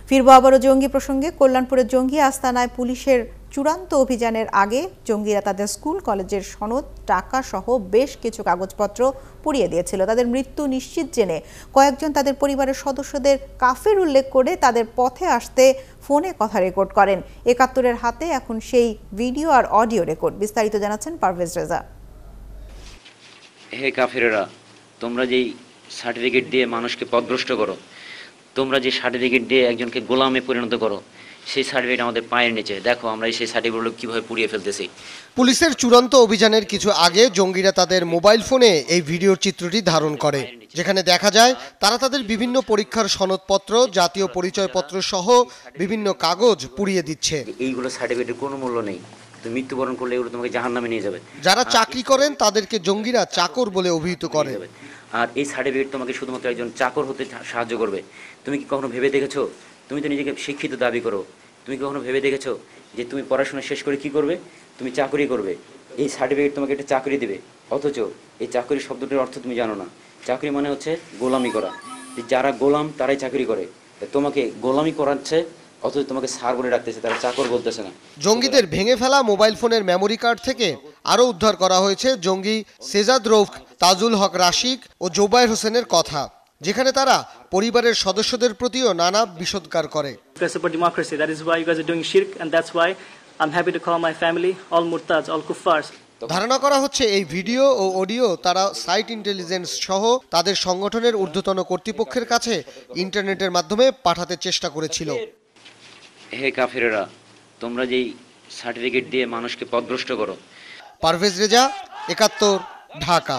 ফিরবো আবারও জঙ্গি প্রসঙ্গে। কল্যাণপুরের জঙ্গি আস্তানায় পুলিশের চূড়ান্ত অভিযানের আগে জঙ্গিরা তাদের স্কুল কলেজের সনদ, টাকা সহ বেশ কিছু কাগজপত্র পুড়িয়ে দিয়েছিল। তাদের মৃত্যু নিশ্চিত জেনে কয়েকজন তাদের পরিবারের সদস্যদের কাফের উল্লেখ করে তাদের পথে আসতে ফোনে কথা রেকর্ড করেন। ৭১-এর হাতে এখন সেই ভিডিও আর অডিও রেকর্ড। বিস্তারিত জানাচ্ছেন পারভেজ রেজা। হে কাফেরেরা, তোমরা যেই সার্টিফিকেট দিয়ে মানুষকে পথভ্রষ্ট করো, তোমরা যে সার্টিফিকেট দিয়ে একজনকে গোলামে পরিণত করো, সেই সার্টিফিকেট আমাদের পায়ের নিচে। দেখো আমরা সেই সার্টিফিকেটগুলো কীভাবে পুড়িয়ে ফেলতেছি। পুলিশের চূড়ান্ত অভিযানের কিছু আগে জঙ্গিরা তাদের মোবাইল ফোনে এই ভিডিওর চিত্রটি ধারণ করে, যেখানে দেখা যায় তারা তাদের বিভিন্ন পরীক্ষার সনদপত্র, জাতীয় পরিচয়পত্র সহ বিভিন্ন কাগজ পুড়িয়ে দিচ্ছে। এইগুলো সার্টিফিকেটের কোনো মূল্য নেই। তুমি মৃত্যুবরণ করলে এগুলো তোমাকে জাহান্নামে নিয়ে যাবে। যারা চাকরি করেন তাদেরকে জঙ্গিরা চাকর বলে অভিহিত করে। আর এই সার্টিফিকেট তোমাকে শুধুমাত্র একজন চাকর হতে সাহায্য করবে। তুমি কি কখনো ভেবে দেখেছো? তুমি তো নিজেকে শিক্ষিত দাবি করো, তুমি কি কখনো ভেবে দেখেছো যে তুমি পড়াশোনা শেষ করে কি করবে? তুমি চাকরি করবে। এই সার্টিফিকেট তোমাকে একটা চাকরি দেবে, অথচ এই চাকরি শব্দটির অর্থ তুমি জানো না। চাকরি মানে হচ্ছে গোলামি করা। যারা গোলাম তারাই চাকরি করে। তোমাকে গোলামি করাচ্ছে, অথচ তোমাকে স্যার বলে ডাকতেছে, তারা চাকর বলতেছে না। জঙ্গিদের ভেঙে ফেলা মোবাইল ফোনের মেমোরি কার্ড থেকে আরও উদ্ধার করা হয়েছে জঙ্গি সেজাদ রৌফ, তাজুল হক রাশিক ও জোবায়ের হোসেনের কথা, যেখানে তারা পরিবারের সদস্যদের প্রতিও নানা বিষোদ্গার করে। ধারণা করা হচ্ছে এই ভিডিও ও অডিও তারা সাইট ইন্টেলিজেন্স সহ তাদের সংগঠনের ঊর্ধ্বতন কর্তৃপক্ষের কাছে ইন্টারনেটের মাধ্যমে পাঠাতে চেষ্টা করেছিল। হে কাফেরেরা, তোমরা যেই সার্টিফিকেট দিয়ে মানুষকে পথভ্রষ্ট করো। পারভেজ রেজা, ৭১, ঢাকা।